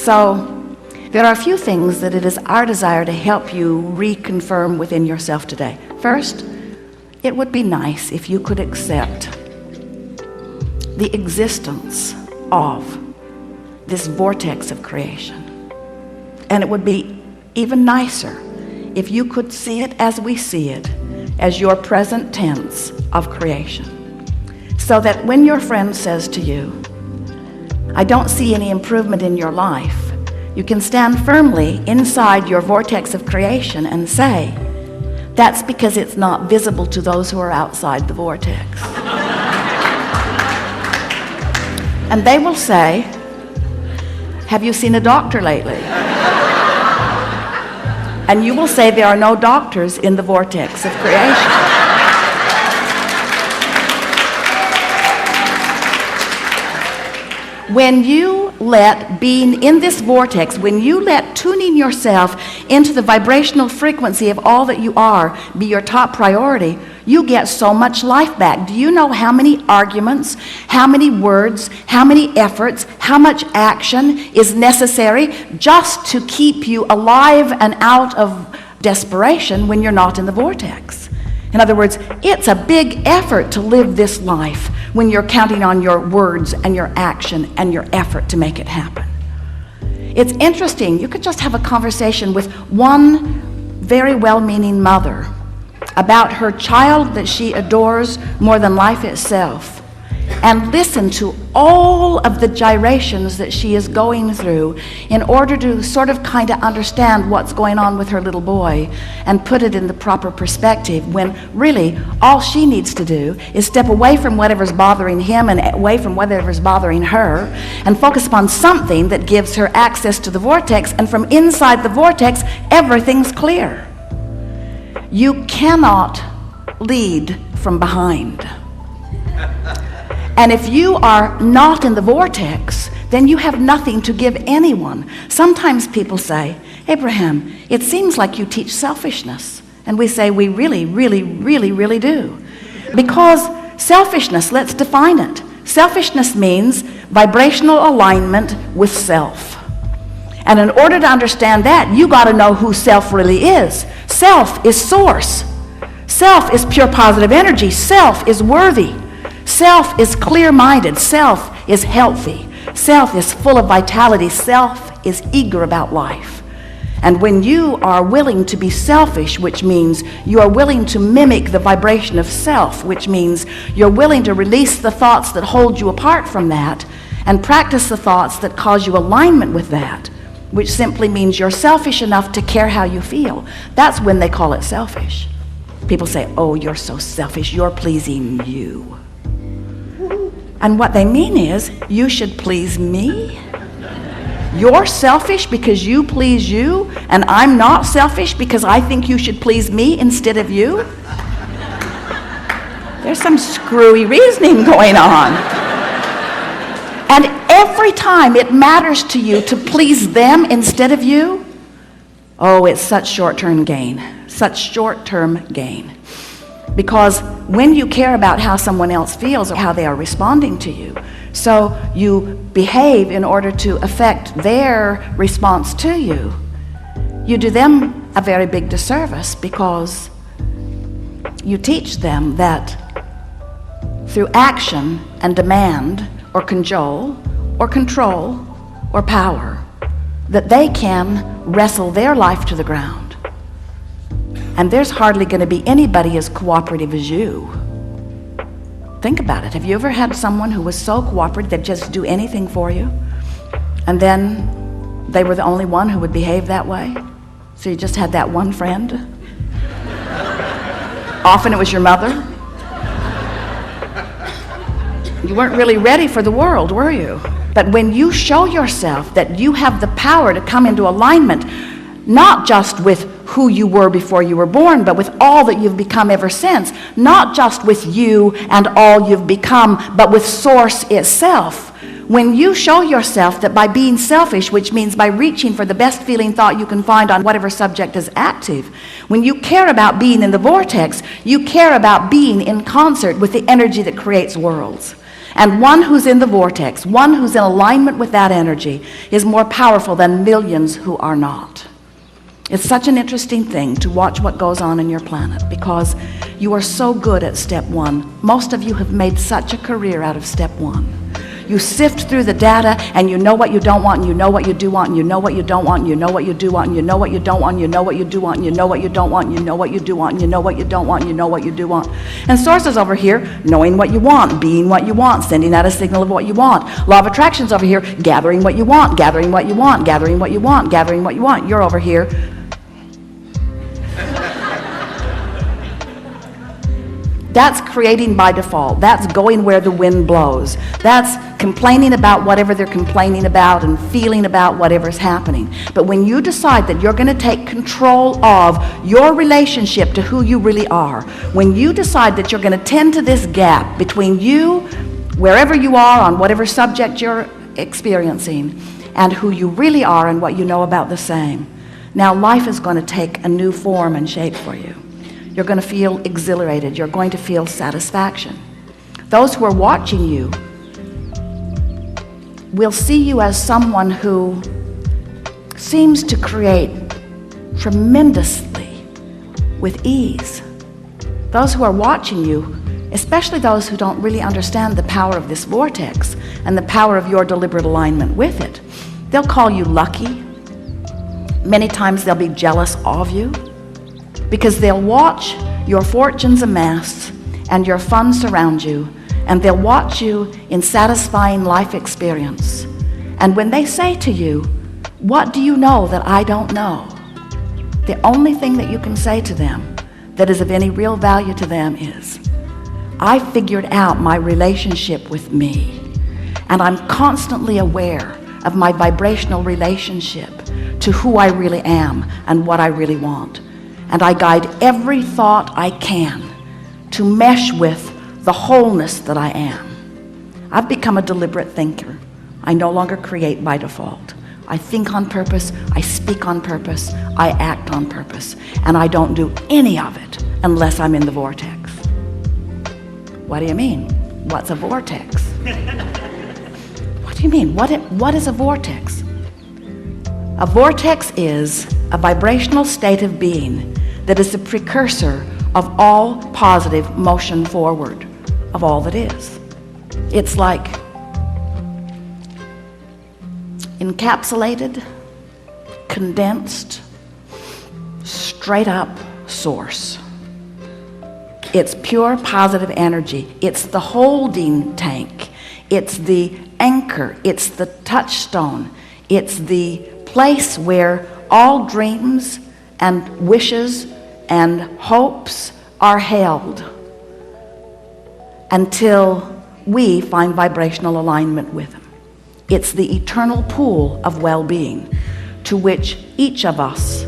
So there are a few things that it is our desire to help you reconfirm within yourself today. First, it would be nice if you could accept the existence of this vortex of creation. And it would be even nicer if you could see it as we see it, as your present tense of creation. So that when your friend says to you, I don't see any improvement in your life, you can stand firmly inside your vortex of creation and say, that's because it's not visible to those who are outside the vortex. And they will say, have you seen a doctor lately? And you will say there are no doctors in the vortex of creation. When you let being in this vortex, when you let tuning yourself into the vibrational frequency of all that you are be your top priority, you get so much life back. Do you know how many arguments, how many words, how many efforts, how much action is necessary just to keep you alive and out of desperation when you're not in the vortex? In other words, it's a big effort to live this life when you're counting on your words and your action and your effort to make it happen. It's interesting, you could just have a conversation with one very well-meaning mother about her child that she adores more than life itself, and listen to all of the gyrations that she is going through in order to sort of kind of understand what's going on with her little boy and put it in the proper perspective, when really all she needs to do is step away from whatever's bothering him and away from whatever's bothering her and focus upon something that gives her access to the vortex, and from inside the vortex everything's clear. You cannot lead from behind. And if you are not in the vortex, then you have nothing to give anyone. Sometimes people say, Abraham, it seems like you teach selfishness. And we say, we really, really, really, really do. Because selfishness, let's define it. Selfishness means vibrational alignment with self. And in order to understand that, you got to know who self really is. Self is source. Self is pure positive energy. Self is worthy. Self is clear-minded. Self is healthy. Self is full of vitality. Self is eager about life. And when you are willing to be selfish, which means you are willing to mimic the vibration of self, which means you're willing to release the thoughts that hold you apart from that and practice the thoughts that cause you alignment with that, which simply means you're selfish enough to care how you feel. That's when they call it selfish. People say, oh, you're so selfish, you're pleasing you. And what they mean is, you should please me? You're selfish because you please you, and I'm not selfish because I think you should please me instead of you? There's some screwy reasoning going on. And every time it matters to you to please them instead of you, oh, it's such short-term gain. Such short-term gain. Because when you care about how someone else feels or how they are responding to you, so you behave in order to affect their response to you, you do them a very big disservice, because you teach them that through action and demand or cajole or control or power, that they can wrestle their life to the ground. And there's hardly going to be anybody as cooperative as you. Think about it. Have you ever had someone who was so cooperative they'd just do anything for you, and then they were the only one who would behave that way? So you just had that one friend? Often it was your mother. You weren't really ready for the world, were you? But when you show yourself that you have the power to come into alignment, not just with who you were before you were born, but with all that you've become ever since, not just with you and all you've become, but with Source itself. When you show yourself that by being selfish, which means by reaching for the best feeling thought you can find on whatever subject is active, when you care about being in the vortex, you care about being in concert with the energy that creates worlds. And one who's in the vortex, one who's in alignment with that energy, is more powerful than millions who are not. It's such an interesting thing to watch what goes on in your planet, because you are so good at step one. Most of you have made such a career out of step one. You sift through the data, and you know what you don't want, and you know what you do want, and you know what you don't want, and you know what you do want, and you know what you don't want, and you know what you do want, and you know what you don't want, and you know what you do want, and you know what you don't want, and you know what you do want. And sources over here, knowing what you want, being what you want, sending out a signal of what you want. Law of attraction's over here, gathering what you want, gathering what you want, gathering what you want, gathering what you want. You're over here. That's creating by default. That's going where the wind blows. That's complaining about whatever they're complaining about and feeling about whatever's happening. But when you decide that you're going to take control of your relationship to who you really are, when you decide that you're going to tend to this gap between you, wherever you are on whatever subject you're experiencing, and who you really are and what you know about the same, now life is going to take a new form and shape for you. You're going to feel exhilarated. You're going to feel satisfaction. Those who are watching you will see you as someone who seems to create tremendously with ease. Those who are watching you, especially those who don't really understand the power of this vortex and the power of your deliberate alignment with it, they'll call you lucky. Many times they'll be jealous of you, because they'll watch your fortunes amass and your funds surround you, and they'll watch you in satisfying life experience. And when they say to you, "What do you know that I don't know?" the only thing that you can say to them that is of any real value to them is, "I figured out my relationship with me, and I'm constantly aware of my vibrational relationship to who I really am and what I really want. And I guide every thought I can to mesh with the wholeness that I am." I've become a deliberate thinker. I no longer create by default. I think on purpose, I speak on purpose, I act on purpose, and I don't do any of it unless I'm in the vortex. What do you mean? What's a vortex? What do you mean? What is a vortex? A vortex is a vibrational state of being that is the precursor of all positive motion forward, of all that is. It's like encapsulated, condensed, straight up source. It's pure positive energy. It's the holding tank. It's the anchor. It's the touchstone. It's the place where all dreams and wishes and hopes are held until we find vibrational alignment with them. It's the eternal pool of well-being to which each of us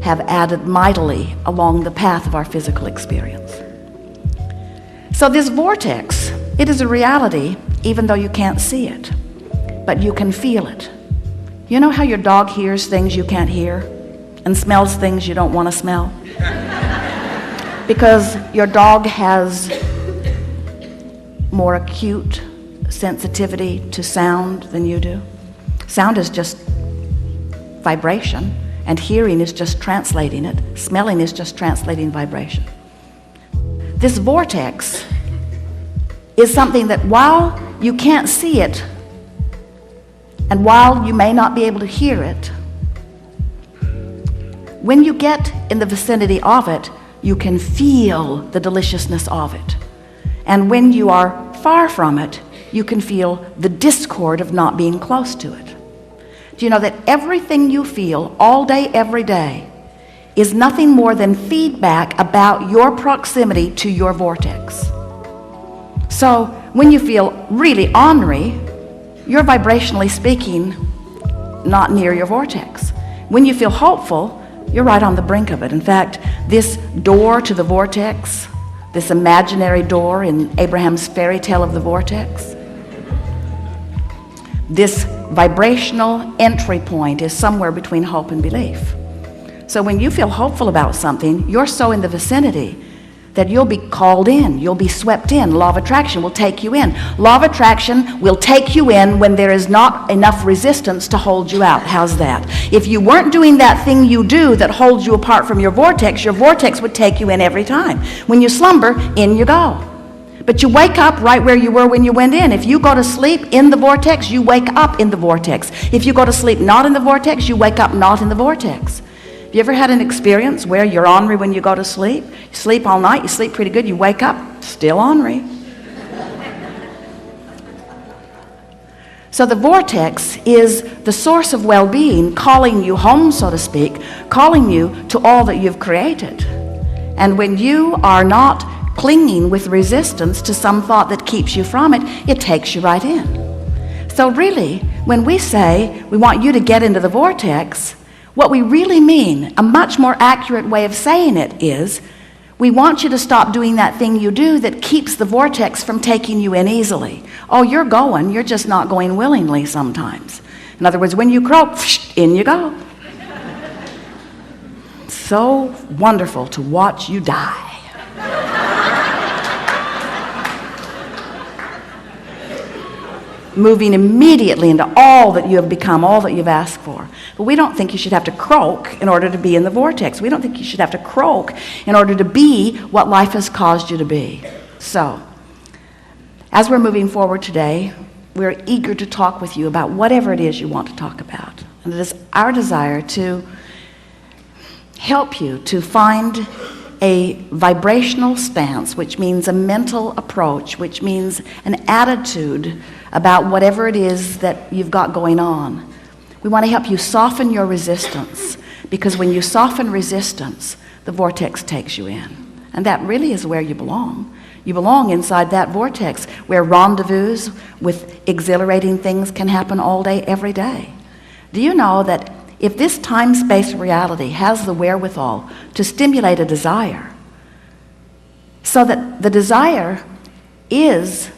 have added mightily along the path of our physical experience. So this vortex, it is a reality even though you can't see it, but you can feel it. You know how your dog hears things you can't hear and smells things you don't want to smell? Because your dog has more acute sensitivity to sound than you do. Sound is just vibration, and hearing is just translating it. Smelling is just translating vibration. This vortex is something that while you can't see it, and while you may not be able to hear it, when you get in the vicinity of it, you can feel the deliciousness of it. And when you are far from it, you can feel the discord of not being close to it. Do you know that everything you feel all day, every day, is nothing more than feedback about your proximity to your vortex? So when you feel really ornery, you're vibrationally speaking not near your vortex. When you feel hopeful, you're right on the brink of it. In fact, this door to the vortex, this imaginary door in Abraham's fairy tale of the vortex, this vibrational entry point is somewhere between hope and belief. So when you feel hopeful about something, you're so in the vicinity that you'll be called in, you'll be swept in. Law of attraction will take you in. Law of attraction will take you in when there is not enough resistance to hold you out. How's that? If you weren't doing that thing you do that holds you apart from your vortex would take you in every time. When you slumber, in you go. But you wake up right where you were when you went in. If you go to sleep in the vortex, you wake up in the vortex. If you go to sleep not in the vortex, you wake up not in the vortex. You ever had an experience where you're ornery when you go to sleep? You sleep all night, you sleep pretty good, you wake up, still ornery. So the vortex is the source of well-being, calling you home, so to speak, calling you to all that you've created. And when you are not clinging with resistance to some thought that keeps you from it, it takes you right in. So really, when we say we want you to get into the vortex, what we really mean, a much more accurate way of saying it is, we want you to stop doing that thing you do that keeps the vortex from taking you in easily. Oh, you're going, you're just not going willingly sometimes. In other words, when you croak, in you go. So wonderful to watch you die. Moving immediately into all that you have become, all that you've asked for. But we don't think you should have to croak in order to be in the vortex. We don't think you should have to croak in order to be what life has caused you to be. So, as we're moving forward today, we're eager to talk with you about whatever it is you want to talk about. And it is our desire to help you to find a vibrational stance, which means a mental approach, which means an attitude about whatever it is that you've got going on. We want to help you soften your resistance, because when you soften resistance, the vortex takes you in. And that really is where you belong. You belong inside that vortex where rendezvous with exhilarating things can happen all day, every day. Do you know that if this time-space reality has the wherewithal to stimulate a desire, so that the desire is,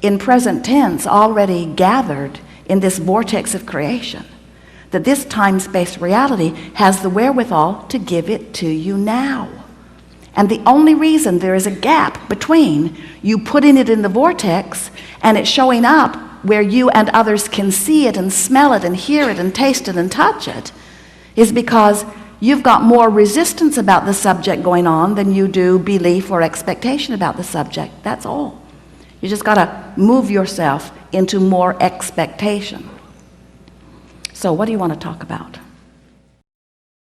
in present tense, already gathered in this vortex of creation, that this time-space reality has the wherewithal to give it to you now. And the only reason there is a gap between you putting it in the vortex and it showing up where you and others can see it and smell it and hear it and taste it and touch it is because you've got more resistance about the subject going on than you do belief or expectation about the subject. That's all. You just got to move yourself into more expectation. So what do you want to talk about?